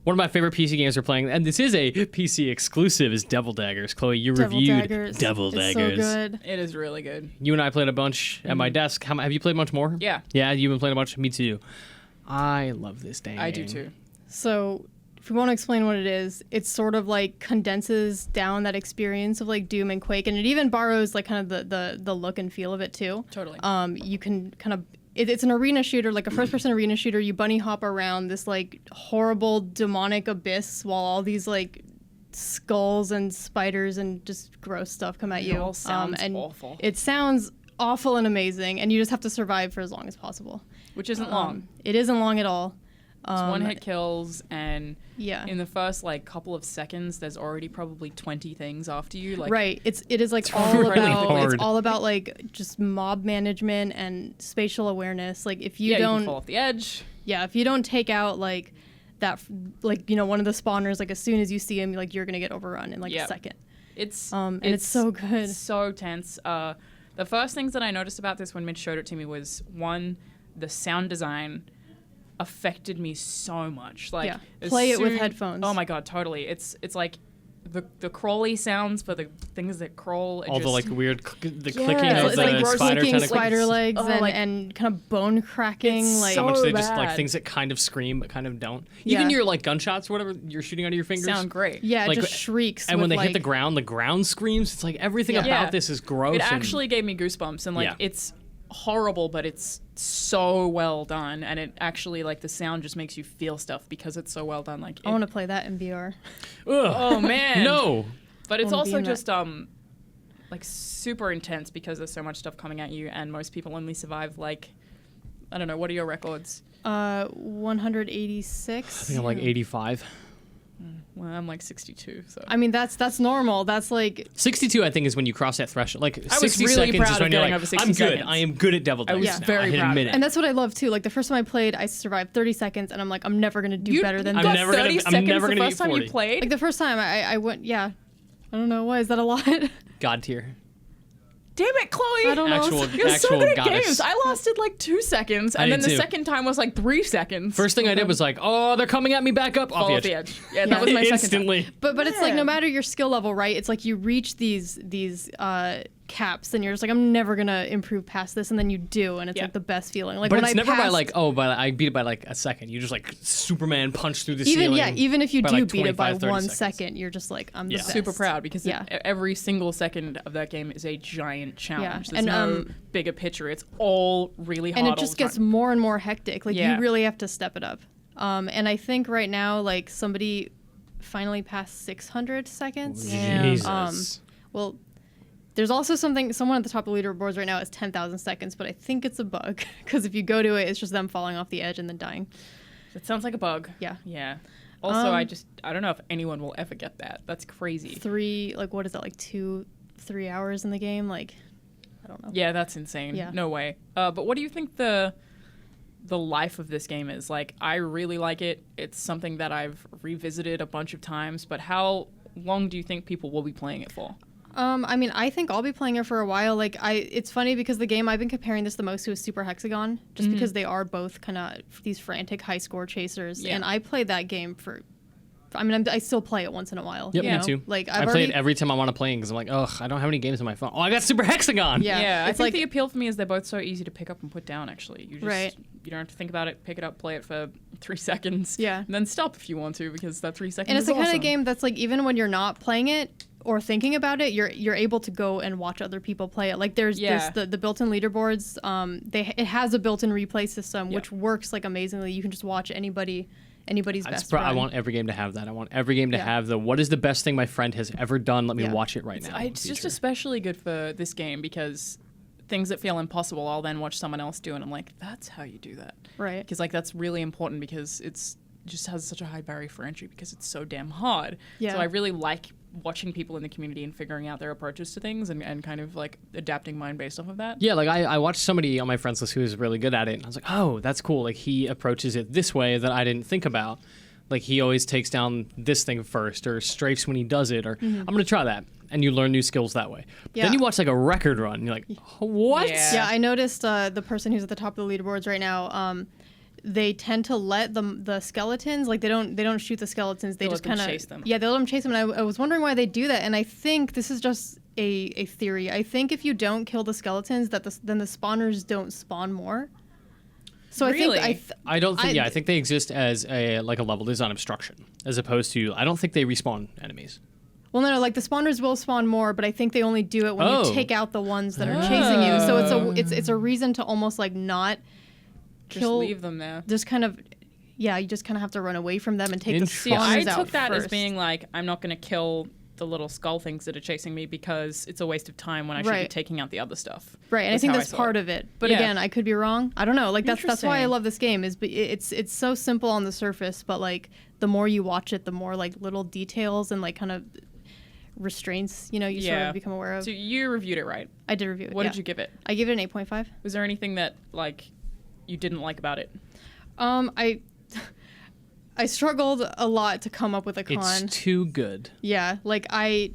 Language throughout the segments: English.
One of my favorite PC games we're playing, and this is a PC exclusive, is Devil Daggers. Chloe, you reviewed Devil Daggers. It's so good. It is really good. You and I played a bunch at my desk. Have you played much more? Yeah. Yeah, you've been playing a bunch? Me too. I love this dang I game. do too. So, if we want to explain what it is, it sort of like condenses down that experience of like Doom and Quake, and it even borrows like kind of the look and feel of it too. Totally. You can kind of it's an arena shooter, like a first-person arena shooter. You bunny hop around this like horrible demonic abyss while all these like skulls and spiders and just gross stuff come at you. It all sounds and awful. It sounds awful and amazing, and you just have to survive for as long as possible. Which isn't long. It isn't long at all. It's one-hit kills, and Yeah. in the first like couple of seconds, there's already probably 20 things after you. Like, Right. It is like It's all really about hard. it's all about like just mob management and spatial awareness. Like if you yeah, you don't can fall off the edge. if you don't take out like that, like, you know, one of the spawners, like as soon as you see him, like you're gonna get overrun in like a second. It's And it's so good. so tense. The first things that I noticed about this when Mitch showed it to me was, one, the sound design affected me so much. Like, as Play it with soon- headphones. Oh my god, totally. It's like the crawly sounds for the things that crawl. All the like weird, the clicking Yeah, of it's the like gross spider clicking tentacles. spider legs Oh, like- and kind of bone cracking. It's Like How much so they just like bad. things that kind of scream but kind of don't. Yeah. Even your like gunshots or whatever you're shooting out of your fingers sound great. yeah, it like, just shrieks. And when with, they hit like, the ground screams. It's like everything Yeah. about this is gross. It and- actually gave me goosebumps, and like Yeah. it's horrible, but it's so well done, and it actually, like, the sound just makes you feel stuff because it's so well done. Like, I want to play that in VR. Ugh. oh man, No. But it's Wanna be also in that. just like super intense because there's so much stuff coming at you, and most people only survive like, I don't know, what are your records? 186. I think I'm like 85. Well, I'm like 62, so. I mean, that's normal. That's like 62, I think, is when you cross that threshold. Like, was 60 really seconds proud is of when you're getting like, over 60 I'm good. seconds. I am good at Devil I was Daggers now. very I can proud of admit it. it. And that's what I love too. Like the first time I played, I survived 30 seconds, and I'm like, I'm never gonna do better than you this. got never gonna- 30 I'm seconds never the gonna first beat time 40. you played? Like the first time I went, yeah. I don't know why. Is that a lot? God tier. Damn it, Chloe! I don't know. You're so actual good at goddess. games. I lasted like 2 seconds, and I then did the too. second time was like 3 seconds. First thing I did was like, oh, they're coming at me back up. fall Off off the the edge. edge. Yeah, that was my second time. Instantly. But it's like no Man. matter your skill level, right? It's like you reach these caps, and you're just like, I'm never gonna improve past this, and then you do, and it's Yeah. like the best feeling. Like But when it's I never by passed- like, oh, but I beat it by like a second. You just like Superman punch through the even ceiling. even if you by, do like, beat it by 25, 30 1 seconds. second, you're just like, I'm the Yeah. best. Super proud because Yeah. every single second of that game is a giant challenge. Yeah. There's And, no bigger picture. It's all really hard. And it all just the gets time. more and more hectic. Like Yeah. you really have to step it up. And I think right now, like somebody finally passed 600 seconds. Jesus. Well, there's also someone at the top of the leaderboards right now is 10,000 seconds, but I think it's a bug because if you go to it, it's just them falling off the edge and then dying. It sounds like a bug. Yeah. Yeah. Also, I don't know if anyone will ever get that. That's crazy. What is that, like 2-3 hours in the game? Like, I don't know. Yeah, that's insane. Yeah. No way. But what do you think the life of this game is? Like, I really like it. It's something that I've revisited a bunch of times, but how long do you think people will be playing it for? I mean, I think I'll be playing it for a while. Like, it's funny because the game I've been comparing this the most to is Super Hexagon, just because they are both kind of these frantic high score chasers. Yeah. And I played that game I still play it once in a while. Yep, you me know? too. Like, I play it every time I want to play because I'm like, ugh, I don't have any games on my phone. Oh, I got Super Hexagon. Yeah. I it's think like the appeal for me is they're both so easy to pick up and put down, actually. You just, Right. You don't have to think about it, pick it up, play it for 3 seconds. Yeah. And then stop if you want to, because that 3 seconds and it's is the kind awesome. of game that's like, even when you're not playing it or thinking about it, you're able to go and watch other people play it. Like there's the built-in leaderboards. It has a built-in replay system which works like amazingly. You can just watch anybody's best I run. want every game to have that. I want every game to have what is the best thing my friend has ever done? Let me watch it right now. It's just especially good for this game because things that feel impossible, I'll then watch someone else do, and I'm like, that's how you do that. Right. Because like that's really important because it's just has such a high barrier for entry because it's so damn hard. Yeah. So I really like watching people in the community and figuring out their approaches to things and kind of like adapting mine based off of that. Yeah, like I watched somebody on my friends list who was really good at it, and I was like, oh, that's cool. Like he approaches it this way that I didn't think about. Like he always takes down this thing first, or strafes when he does it, or I'm gonna try that, and you learn new skills that way. Yeah. Then you watch like a record run, and you're like, what? Yeah. Yeah, I noticed the person who's at the top of the leaderboards right now. they tend to let the skeletons, like they don't shoot the skeletons. They just kind of chase them. Yeah, they let them chase them. And I was wondering why they do that. And I think this is just a theory. I think if you don't kill the skeletons, then the spawners don't spawn more. So Really? I think I think they exist as a level design obstruction, as opposed to I don't think they respawn enemies. Well, no, like the spawners will spawn more, but I think they only do it when you take out the ones that are chasing you. So it's a reason to almost like not kill. Just leave them there. Just kind of, yeah, you just kind of have to run away from them and take the spawners I out took that first. as being like, I'm not going to kill the little skull things that are chasing me because it's a waste of time when I should be taking out the other stuff. Right, and I think that's part of it. But again, I could be wrong. I don't know. Like that's why I love this game. It's so simple on the surface, but like the more you watch it, the more like little details and like kind of restraints, you sort of become aware of. So you reviewed it, right? I did review it. What did you give it? I gave it an 8.5. Was there anything that like you didn't like about it? I struggled a lot to come up with a con. It's too good. Yeah, like I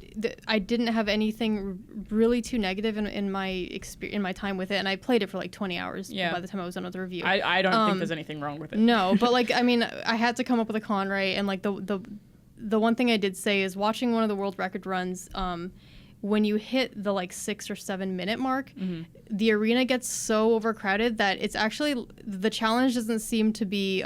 didn't have anything really too negative in my time with it, and I played it for like 20 hours by the time I was done with the review. I don't think there's anything wrong with it. No, but like I mean, I had to come up with a con, right? And like the one thing I did say is watching one of the world record runs, when you hit the like 6 or 7 minute mark, the arena gets so overcrowded that it's actually the challenge doesn't seem to be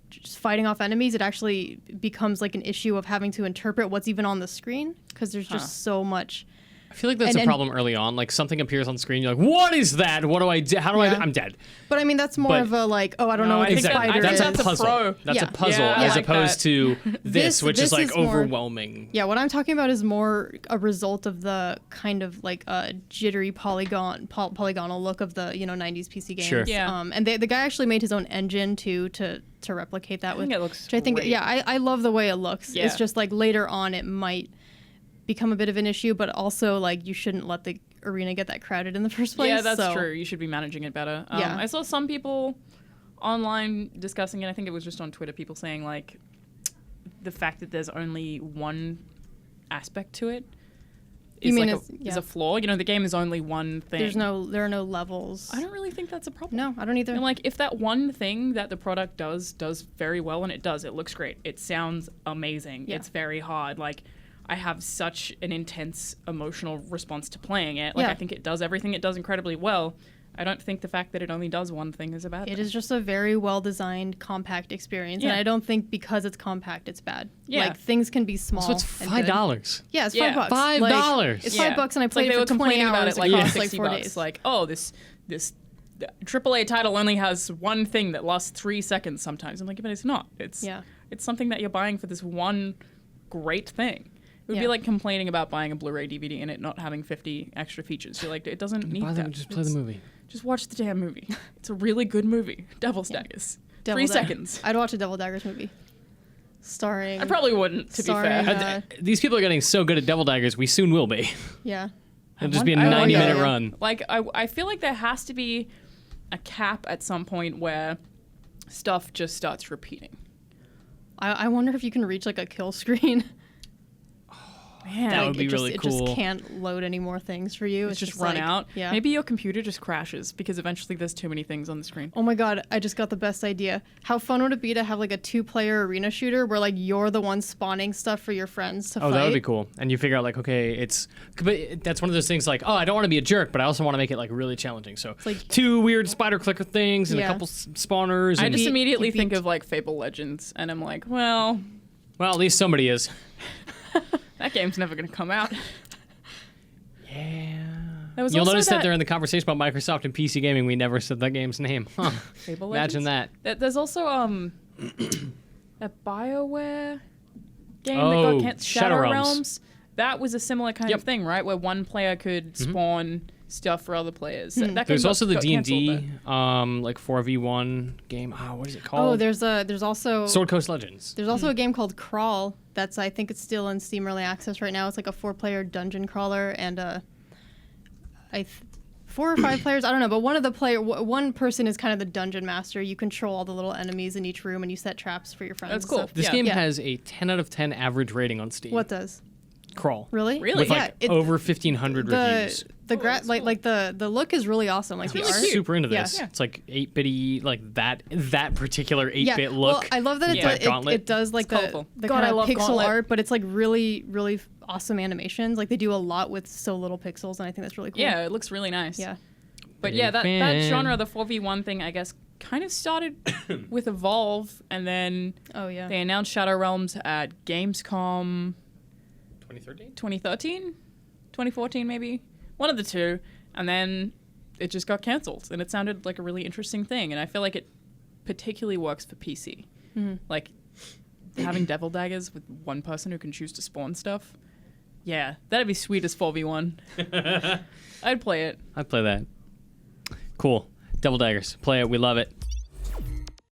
just fighting off enemies. It actually becomes like an issue of having to interpret what's even on the screen because there's just so much. I feel like that's a problem early on. Like something appears on screen, you're like, "What is that? What do I do? How do I'm dead." But I mean, that's more of a like, oh, I don't know what the spider that's is. a puzzle. That's a puzzle as opposed to this, which is like overwhelming. Yeah, what I'm talking about is more a result of the kind of like jittery polygonal look of the 90s PC games. Sure. Yeah. And the guy actually made his own engine too to replicate that. I think it looks I think great. I love the way it looks. Yeah. It's just like later on it might become a bit of an issue, but also like you shouldn't let the arena get that crowded in the first place. Yeah, that's true. You should be managing it better. I saw some people online discussing it. I think it was just on Twitter, people saying like the fact that there's only one aspect to it is a flaw. The game is only one thing. There are no levels. I don't really think that's a problem. No, I don't either. And like if that one thing that the product does very well, and it looks great. It sounds amazing. Yeah. It's very hard. Like I have such an intense emotional response to playing it. Like I think it does everything it does incredibly well. I don't think the fact that it only does one thing is a bad thing. It is just a very well-designed, compact experience. Yeah. And I don't think because it's compact, it's bad. Yeah. Like, things can be small. So it's $5. Yeah, it's $5. $5. Like, it's $5 and I played it for 20 hours. About it like cost like 4 days. Like, oh, this AAA title only has one thing that lasts 3 seconds sometimes. I'm like, but it's not. It's something that you're buying for this one great thing. It would be like complaining about buying a Blu-ray DVD and it not having 50 extra features. You're like, it doesn't need that. Just play the movie. Just watch the damn movie. It's a really good movie. Devil's Daggers. 3 seconds. I'd watch a Devil Daggers movie. Starring... I probably wouldn't, to be fair. These people are getting so good at Devil Daggers, we soon will be. Yeah. It'll just be a 90-minute run. Like, I feel like there has to be a cap at some point where stuff just starts repeating. I wonder if you can reach like a kill screen. Man, that would be really cool. It just can't load any more things for you. It's just run out. Yeah. Maybe your computer just crashes because eventually there's too many things on the screen. Oh my god, I just got the best idea. How fun would it be to have like a 2-player arena shooter where like you're the one spawning stuff for your friends to fight? Oh, that would be cool. And you figure out like, okay, but that's one of those things like, oh, I don't want to be a jerk, but I also want to make it like really challenging. So like 2 weird spider clicker things and a couple spawners. I just immediately think of like Fable Legends and I'm like, well, at least somebody is. That game's never going to come out. Yeah. You'll notice that during the conversation about Microsoft and PC gaming, we never said that game's name. Huh. Fable Imagine Legends? that. There's also a BioWare game that got canceled, Shadow Realms. That was a similar kind of thing, right? Where one player could spawn stuff for other players. There's also the D&D like 4v1 game. What is it called? Oh, there's also Sword Coast Legends. There's also a game called Crawl that's I think it's still in Steam Early Access right now. It's like a 4-player dungeon crawler and 4 or 5 players, I don't know, but one person is kind of the dungeon master. You control all the little enemies in each room and you set traps for your friends. That's cool. This game has a 10 out of 10 average rating on Steam. What does? Crawl. Really? With over 1,500 reviews. The look is really awesome. Like I'm super into this. It's like 8-bitty, like that particular 8-bit look. Well, I love that it does like the kind of pixel Gauntlet art, but it's like really, really awesome animations. Like they do a lot with so little pixels, and I think that's really cool. Yeah, it looks really nice. Yeah. But yeah, that genre, the 4v1 thing, I guess, kind of started with Evolve, and then they announced Shadow Realms at Gamescom 2013? 2014 maybe? One of the two. And then it just got cancelled, and it sounded like a really interesting thing, and I feel like it particularly works for PC. Mm-hmm. Like, having Devil Daggers with one person who can choose to spawn stuff. Yeah, that'd be sweet as 4v1. I'd play it. I'd play that. Cool. Devil Daggers. Play it. We love it.